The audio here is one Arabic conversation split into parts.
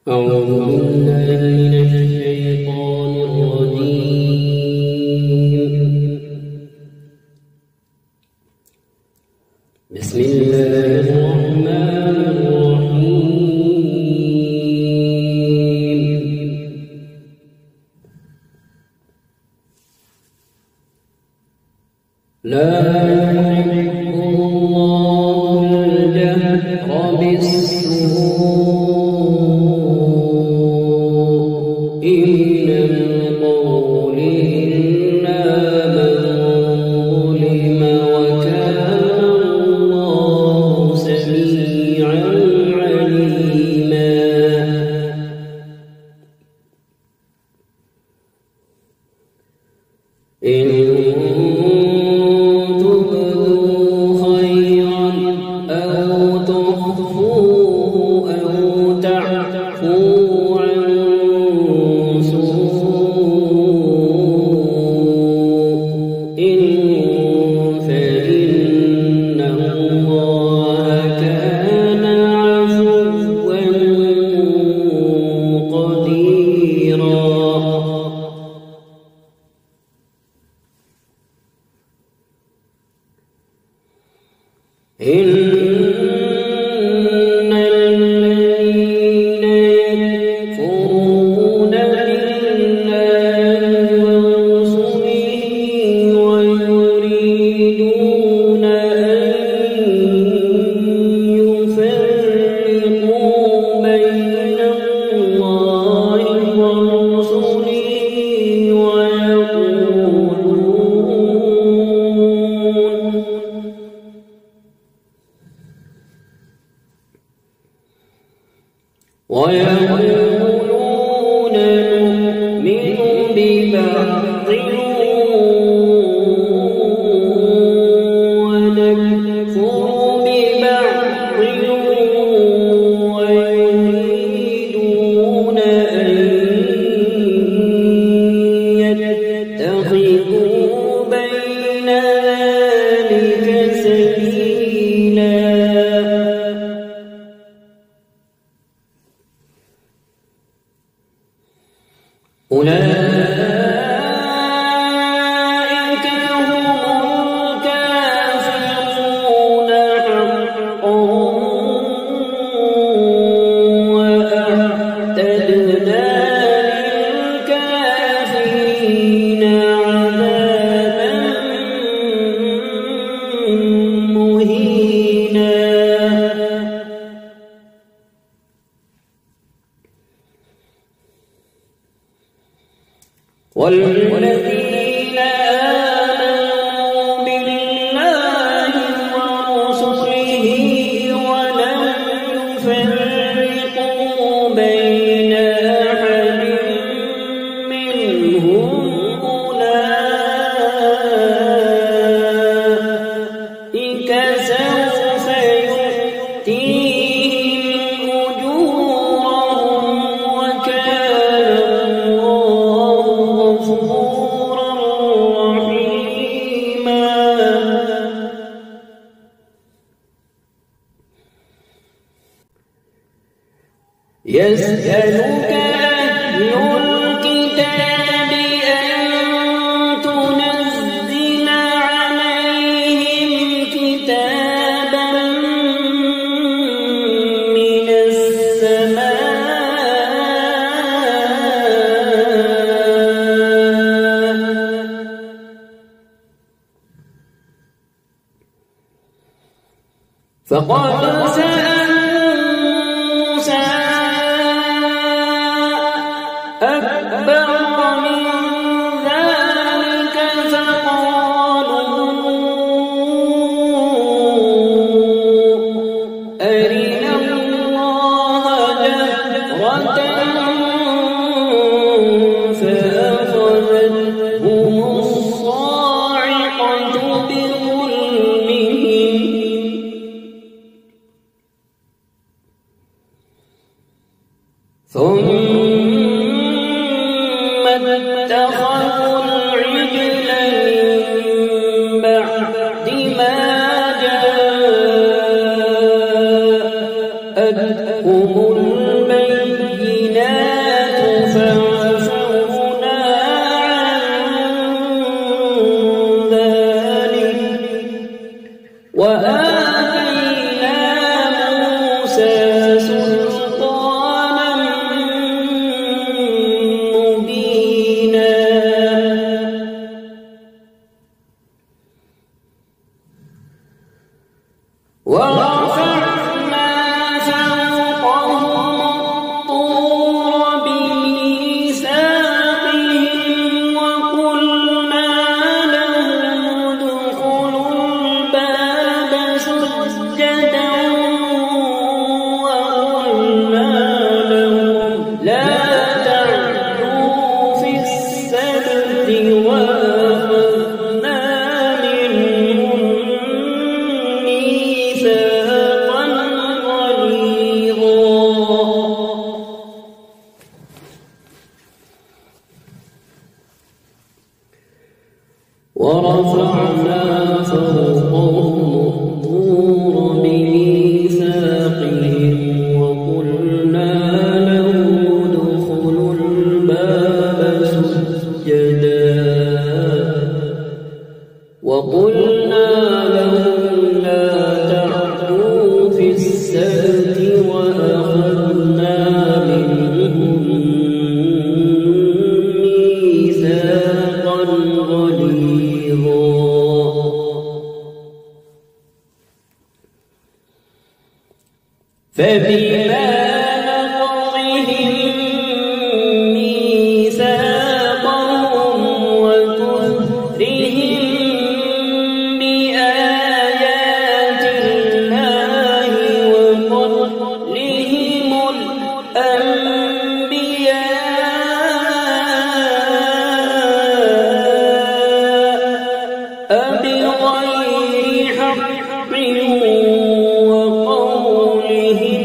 أعوذ بالله من الشيطان الرجيم. بسم الله الرحمن الرحيم. لا يحب الله الجهر بالسوء من القول إلا من ظلم، وكان الله سميعا عليما. إن تبدوا خيرا أو تخفوه أو تعفوا عن سوء فإن الله كان عفوا قديرا. إن الذين يكفرون بالله ورسله ويريدون أن يفرقوا بين الله ورسله ويقولون نؤمن ببعض ونكفر ببعض، ويريدون أن يتخذوا بين ذلك سبيلا. أولئك هم الكافرون حقا، وأعتدنا للكافرين عذابا مهينا. والذين آمنوا بالله ورسله ولم يفرقوا بين أحد منهم أولئك سوف يؤتيهم أجورهم، وكان غفورا رحيما. يسألك أهل الكتاب أن تنزل عليهم كتابا من السماء. فقد سألوا موسى أكبر من ذلك، فقالوا أرنا الله جهرة فأخذتهم الصاعقة بظلمهم، ثم اتخذوا العجل من بعد ما جاءتهم البينات ورفعنا فوقهم الطور بميثاقهم وقلنا لهم ادخلوا الباب سجدا وقلنا لهم لا تعدوا في السبت وأخذنا منهم ميثاقا غليظا فبما نقضهم ميثاقهم وكفرهم بآيات الله وقتلهم الأنبياء بغير حق وقولهم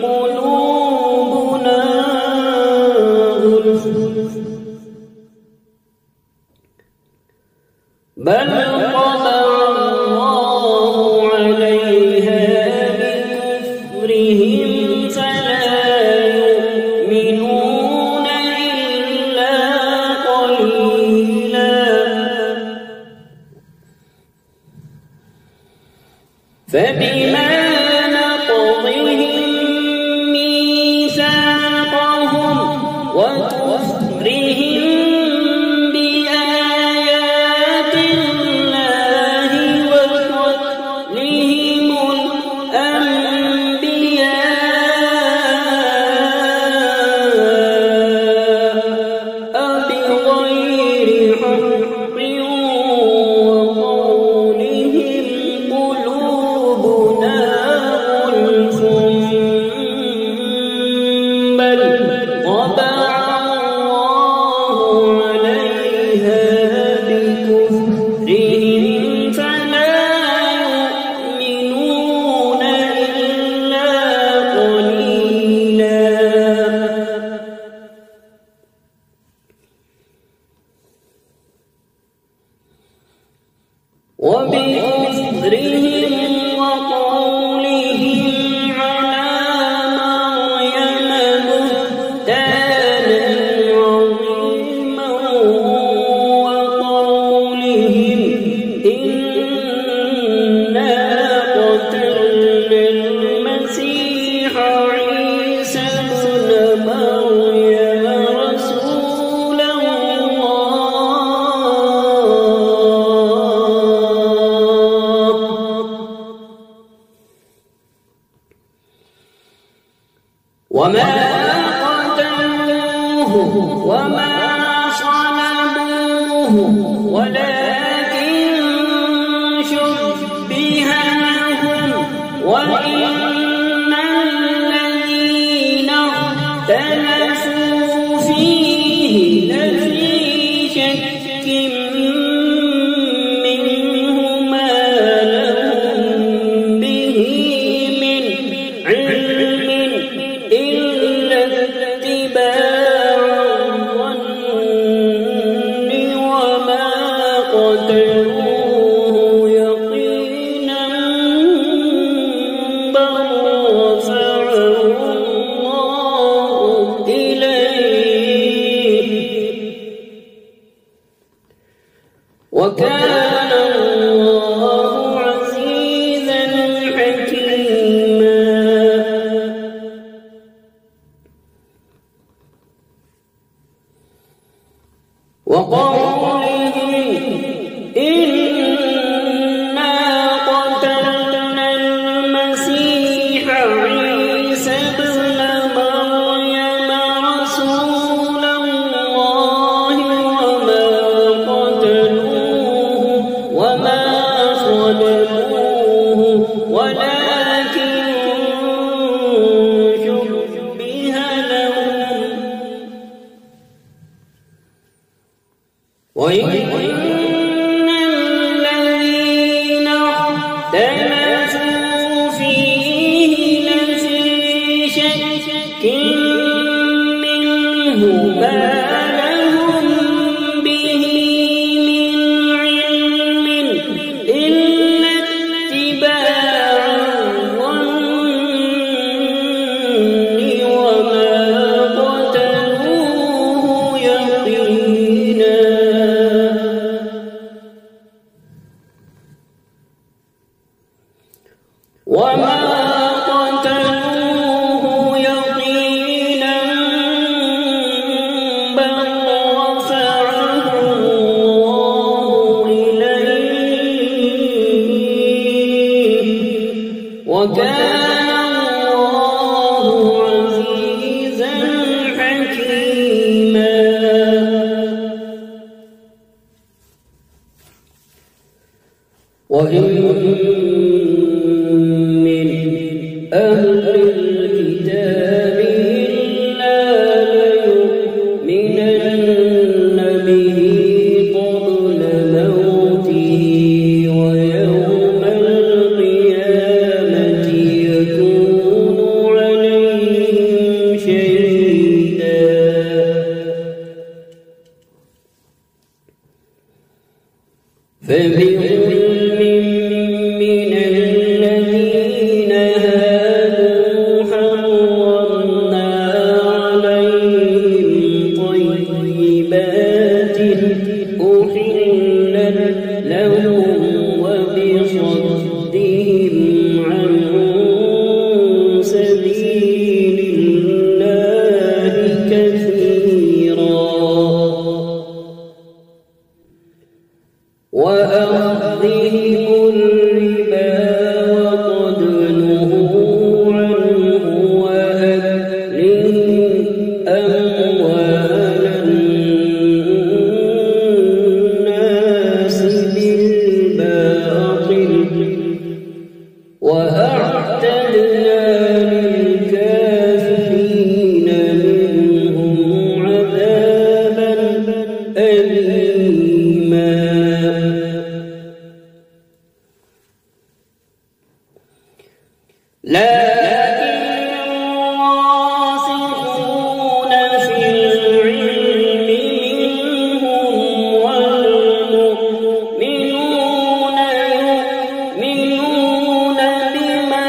قلوبنا غلف بل طبع الله عليها بكفرهم فلا يؤمنون إلا قليلا فبما نقضهم ميثاقهم وكفرهم بآيات الله وقتلهم الأنبياء بغير حق وقولهم قلوبنا غلف بل طبع الله عليها بكفرهم فلا يؤمنون إلا قليلا وبكفرهم وقولهم على مريم بهتانا عظيما وقولهم إنا قتلنا المسيح عيسى ابن مريم رسول الله وما قتلوه وما صلبوه ولكن شبه لهم وإن الذين اختلفوا فيه لفي شك منه ما لهم به من علم إلا اتباع الظن وما قتلوه يقينا بل رفعه الله إليه وكان الله عزيزا حكيما وقولهم إنا قتلنا المسيح عيسى ابن مريم رسول الله وما قتلوه وما صلبوه ولكن شبه لهم وإن الذين اختلفوا فيه لفي شك منه ما لهم به من علم وإن من أهل الكتاب إلا ليؤمنن به قبل موته ويوم القيامة يكون عليهم شهيدا فبظلم من الذين هادوا حرمنا عليهم طيبات أحلت لهم وبصدهم عن سبيل الله كثيرا وأخذهم الربا وقد نهوا عنه وأكلهم أموال الناس بالباطل وأعتدنا للكافرين منهم عذابا أليما لكن الراسخون في العلم منهم والمؤمنون يؤمنون بما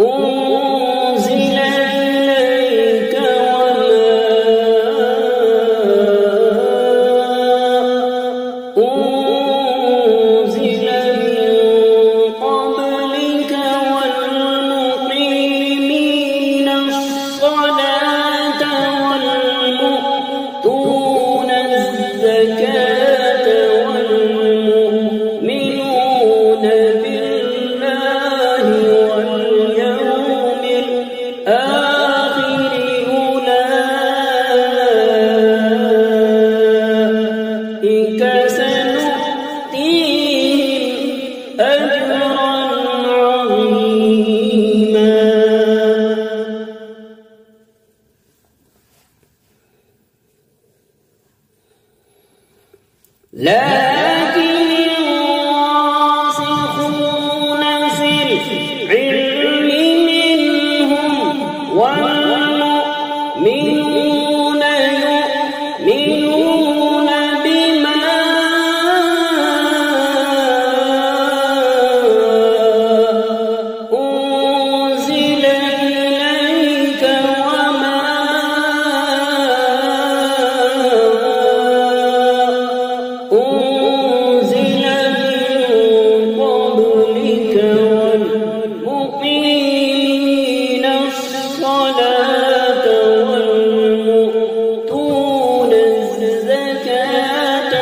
أنزل إليك وما أنزل من قبلك والمقيمين الصلاة والمؤتون الزكاة والمؤمنون بالله واليوم الآخر أولئك سنؤتيهم أجرا عظيما لكن الراسخون في العلم منهم والمؤمنون يؤمنون بما أنزل إليك وما أنزل من قبلك والمقيمين الصلاة والمؤتون الزكاة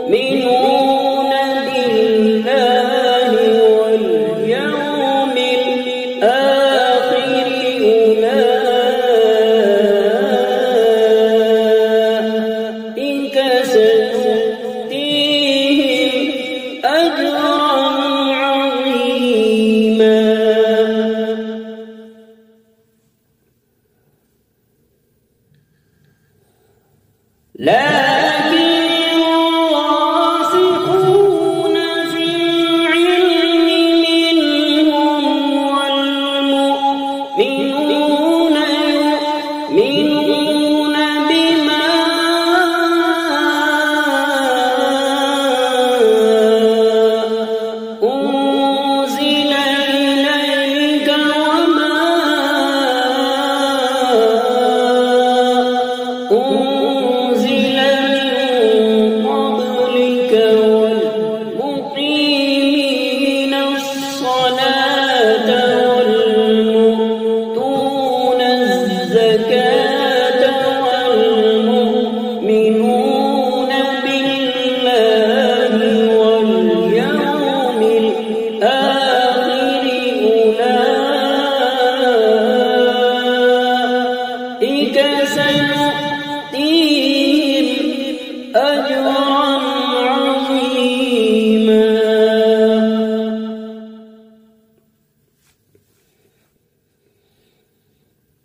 والمؤمنون بالله واليوم الآخر أولئك سنؤتيهم أجرا عظيما لكن الراسخون في العلم منهم والمؤمنون يؤمنون بما أنزل إليك وما أنزل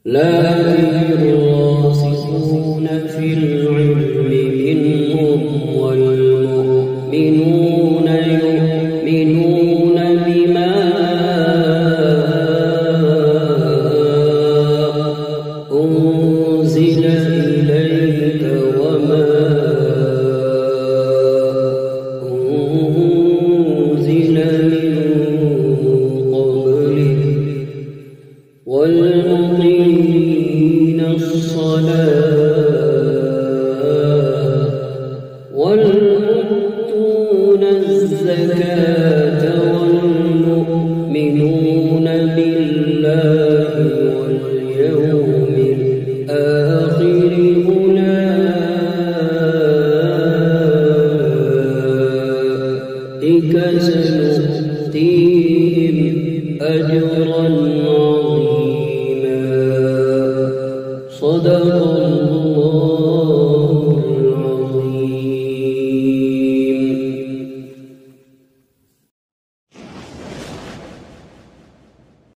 لكن الراسخون في العلم منهم والمؤمنون يؤمنون بما أنزل إليك وما أنزل من قبلك والمقيمين الصلاة والمؤتون الزكاة والمؤمنون بالله واليوم الآخر أولئك سنؤتيهم أجرا عظيما. صدق